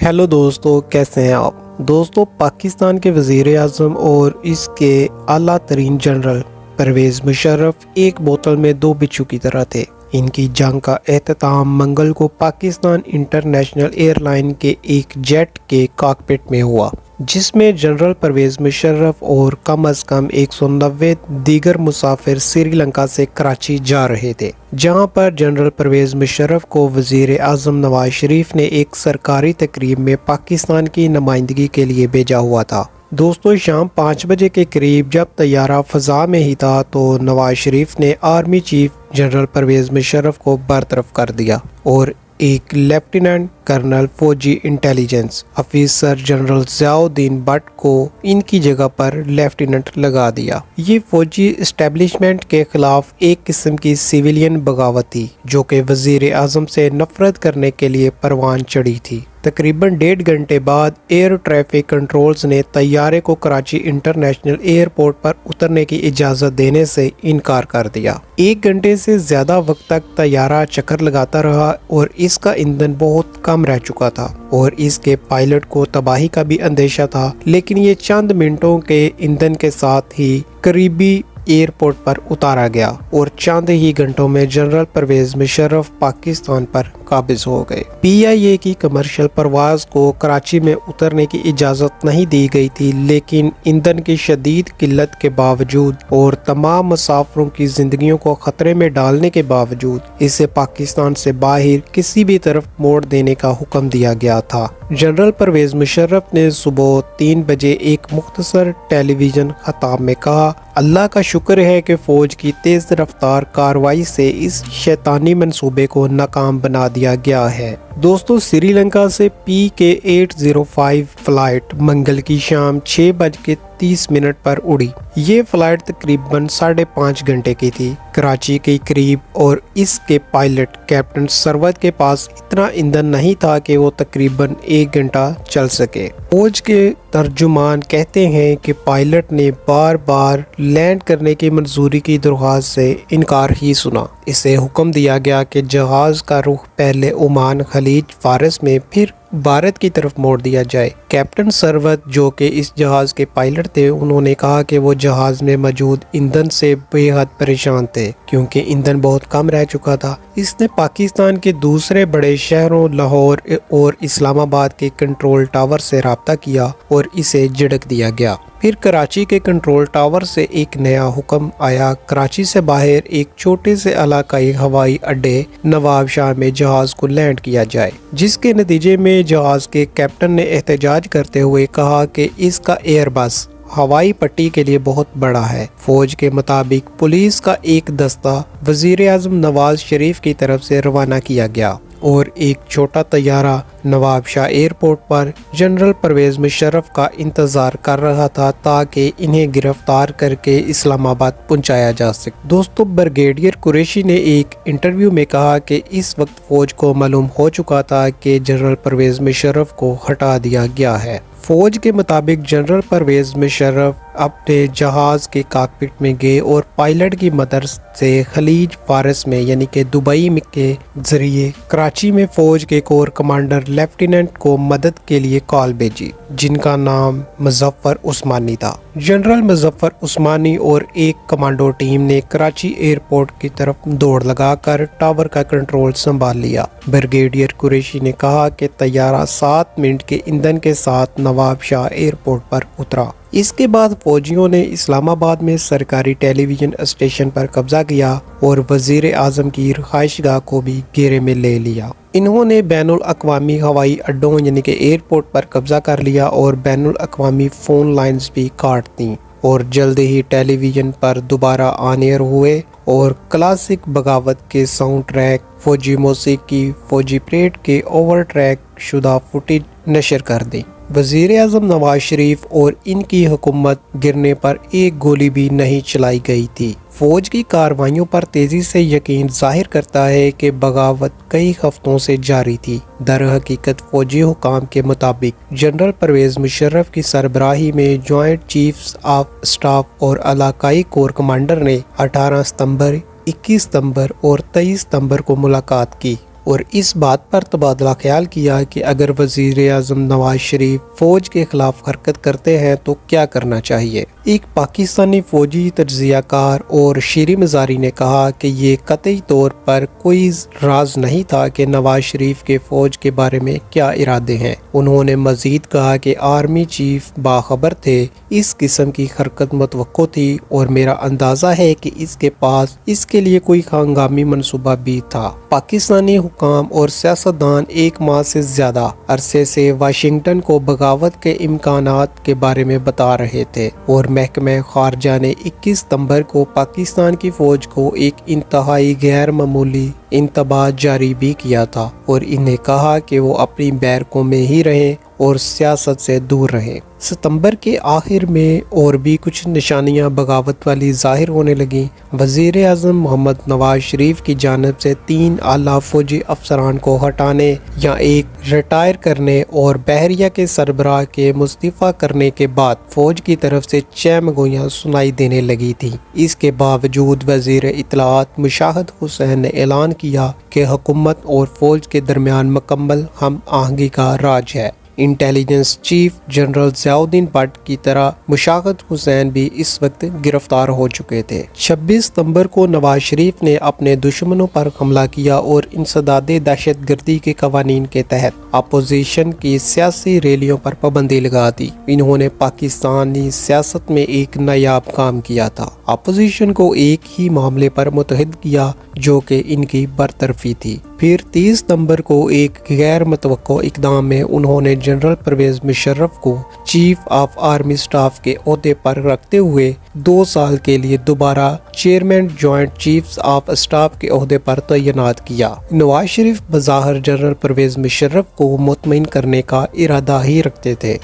Hello दोस्तों, कैसे हैं आप। दोस्तों, पाकिस्तान के वज़ीर आज़म और इसके आला तरीन जनरल परवेज़ मुशर्रफ एक बोतल में दो बिच्छू की तरह थे। इनकी जंग का एहतमाम मंगल को पाकिस्तान इंटरनेशनल एयरलाइन के एक जेट के कॉकपिट में हुआ, जिसमें जनरल परवेज़ मुशर्रफ और कम अज़ कम 190 दीगर मुसाफिर श्रीलंका से कराची जा रहे थे, जहां पर जनरल परवेज़ मुशर्रफ को वज़ीर आज़म नवाज शरीफ ने एक सरकारी तकरीब में पाकिस्तान की नुमाइंदगी के लिए भेजा हुआ था। दोस्तों, शाम 5 बजे के करीब जब तैयारा फ़ज़ा में ही था तो नवाज शरीफ ने army chief general Pervez Musharraf को बरतरफ कर दिया और एक लेफ्टिनेंट कर्नल फौजी intelligence officer general Ziauddin Butt को इनकी जगह पर लेफ्टिनेंट लगा दिया। ये फौजी एस्टेब्लिशमेंट के खिलाफ एक किस्म की सिविलियन बगावत थी, जो कि वज़ीर आज़म से नफरत करने के लिए परवान चढ़ी थी। तकरीबन 1.5 घंटे बाद एयर ट्रैफिक कंट्रोल्स ने तैयारे को कराची इंटरनेशनल एयरपोर्ट पर उतरने की इजाज़त देने से इनकार कर दिया। 1 घंटे से ज़्यादा वक्त तक तैयारा चक्कर लगाता रहा और इसका ईंधन बहुत कम रह चुका था और इसके पायलट को तबाही का भी अंदेशा था, लेकिन ये चंद मिनटों के ईंधन के साथ ही करीबी एयरपोर्ट पर उतारा गया और चंद ही घंटों में जनरल परवेज़ मुशर्रफ पाकिस्तान पर काबिज हो गए। PIA की कमर्शियल परवाज को कराची में उतरने की इजाज़त नहीं दी गई थी, लेकिन ईंधन की शदीद किल्लत के बावजूद और तमाम मुसाफिरों की जिंदगियों को खतरे में डालने के बावजूद इसे पाकिस्तान से बाहर किसी भी तरफ मोड़ देने का हुक्म दिया गया था। जनरल परवेज़ मुशर्रफ ने सुबह 3 बजे एक मुख्तसर टेलीविजन खिताब में कहा, अल्लाह का शुक्र है कि फ़ौज की तेज़ रफ्तार कार्रवाई से इस शैतानी मंसूबे को नाकाम बना दिया गया है। दोस्तों, श्रीलंका से PK-805 फ्लाइट मंगल की शाम 6:30 पर उड़ी। ये फ्लाइट तकरीबन 5.5 घंटे की थी। कराची के करीब और इसके पायलट कैप्टन सरवत के पास इतना ईंधन नहीं था कि वो तकरीबन 1 घंटा चल सके। फौज के तर्जुमान कहते हैं कि पायलट ने बार बार लैंड करने की मंजूरी की दरख्वास्त से इनकार ही सुना। इसे हुक्म दिया गया कि जहाज का रुख पहले ओमान खलीज फारस में फिर भारत की तरफ मोड़ दिया जाए। कैप्टन सरवत, जो कि इस जहाज के पायलट थे, उन्होंने कहा कि वो जहाज में मौजूद ईंधन से बेहद परेशान थे क्योंकि ईंधन बहुत कम रह चुका था। इसने पाकिस्तान के दूसरे बड़े शहरों लाहौर और इस्लामाबाद के कंट्रोल टावर से राब्ता किया और इसे झिड़क दिया गया। फिर कराची के कंट्रोल टावर से एक नया हुक्म आया, कराची से बाहर एक छोटे से इलाकाई हवाई अड्डे नवाब शाह में जहाज को लैंड किया जाए, जिसके नतीजे में जहाज के कैप्टन ने एहतजाज करते हुए कहा कि इसका एयरबस हवाई पट्टी के लिए बहुत बड़ा है। फौज के मुताबिक पुलिस का एक दस्ता वज़ीर आज़म नवाज शरीफ की तरफ से रवाना किया गया और एक छोटा तैयारा नवाब शाह एयरपोर्ट पर जनरल परवेज़ मुशर्रफ का इंतजार कर रहा था ताकि इन्हें गिरफ्तार करके इस्लामाबाद पहुंचाया जा सके। दोस्तों, ब्रिगेडियर कुरैशी ने एक इंटरव्यू में कहा कि इस वक्त फौज को मालूम हो चुका था कि जनरल परवेज़ मुशर्रफ को हटा दिया गया है। फौज के मुताबिक जनरल परवेज़ मुशर्रफ अपने जहाज के कॉकपिट में गए और पायलट की मदद से खलीज फारस में यानी कि दुबई के जरिए कराची में फौज के कोर कमांडर लेफ्टिनेंट को मदद के लिए कॉल भेजी, जिनका नाम मुजफ्फर उस्मानी था। जनरल मुजफ्फर उस्मानी और एक कमांडो टीम ने कराची एयरपोर्ट की तरफ दौड़ लगाकर टावर का कंट्रोल संभाल लिया। ब्रिगेडियर कुरैशी ने कहा कि तैयारा 7 मिनट के ईंधन के साथ नवाब शाह एयरपोर्ट पर उतरा। इसके बाद फौजियों ने इस्लामाबाद में सरकारी टेलीविजन स्टेशन पर कब्जा किया और वज़ीर आज़म की रिहाइशगाह को भी घेरे में ले लिया। इन्होंने बैनुल अक़वामी हवाई अड्डों यानी कि एयरपोर्ट पर कब्जा कर लिया और बैनुल अक़वामी फ़ोन लाइन्स भी काट दी और जल्द ही टेलीविज़न पर दोबारा ऑन एयर हुए और क्लासिक बगावत के साउंड ट्रैक, फौजी मौसीकी, फौजी परेड के ओवर ट्रैक शुदा फुटेज नशर कर दी। वज़ीर आज़म नवाज शरीफ और इनकी हुकूमत गिरने पर एक गोली भी नहीं चलाई गई थी। फौज की कार्रवाइयों पर तेजी से यकीन जाहिर करता है कि बगावत कई हफ्तों से जारी थी। दर हकीकत फौजी हुकाम के मुताबिक जनरल परवेज़ मुशर्रफ की सरबराही में जॉइंट चीफ्स ऑफ स्टाफ और इलाकाई कोर कमांडर ने 18 सितंबर, 21 सितंबर और 23 सितंबर को मुलाकात की اور اس بات پر تبادلہ خیال کیا کہ اگر وزیر اعظم نواز شریف فوج کے خلاف حرکت کرتے ہیں تو کیا کرنا چاہیے۔ ایک پاکستانی فوجی تجزیہ کار اور شیریں مزاری نے کہا کہ یہ قطعی طور پر کوئی راز نہیں تھا کہ نواز شریف کے فوج کے بارے میں کیا ارادے ہیں۔ انہوں نے مزید کہا کہ آرمی چیف باخبر تھے، اس قسم کی حرکت متوقع تھی اور میرا اندازہ ہے کہ اس کے پاس اس کے لیے کوئی ہنگامی منصوبہ بھی تھا۔ پاکستانی حکام اور سیاستدان ایک ماہ سے زیادہ عرصے سے واشنگٹن کو بغاوت کے امکانات کے بارے میں بتا رہے تھے اور محکمہ خارجہ نے 21 ستمبر کو پاکستان کی فوج کو ایک انتہائی غیر معمولی انتباہ جاری بھی کیا تھا اور انہیں کہا کہ وہ اپنی بیرکوں میں ہی رہیں اور سیاست سے دور رہیں۔ ستمبر کے آخر میں اور بھی کچھ نشانیاں بغاوت والی ظاہر ہونے لگیں۔ وزیر اعظم محمد نواز شریف کی جانب سے 3 اعلیٰ فوجی افسران کو ہٹانے یا ایک ریٹائر کرنے اور بحریہ کے سربراہ کے مستعفی کرنے کے بعد فوج کی طرف سے چہمگوئیاں سنائی دینے لگی تھیں۔ اس کے باوجود وزیر اطلاعات مشاہد حسین نے اعلان کیا کہ حکومت اور فوج کے درمیان مکمل ہم آہنگی کا راج ہے۔ Intelligence chief general Zia Uddin but کی طرح مشاہد حسین بھی اس وقت گرفتار ہو چکے تھے۔ 26 ستمبر کو نواز شریف نے اپنے دشمنوں پر حملہ کیا اور انسداد دہشت گردی کے قوانین کے تحت اپوزیشن کی سیاسی ریلیوں پر پابندی لگا دی۔ انہوں نے پاکستانی سیاست میں ایک نایاب کام کیا تھا، اپوزیشن کو ایک ہی معاملے پر متحد کیا جو کہ ان کی برطرفی تھی۔ پھر 30 ستمبر کو ایک غیر متوقع اقدام میں انہوں نے جنرل پرویز مشرف کو چیف آف آرمی سٹاف کے عہدے پر رکھتے ہوئے 2 سال کے لیے دوبارہ chairman joint chiefs of staff کے عہدے پر تعینات کیا۔ نواز شریف بظاہر جنرل پرویز مشرف کو مطمئن کرنے کا ارادہ ہی رکھتے تھے،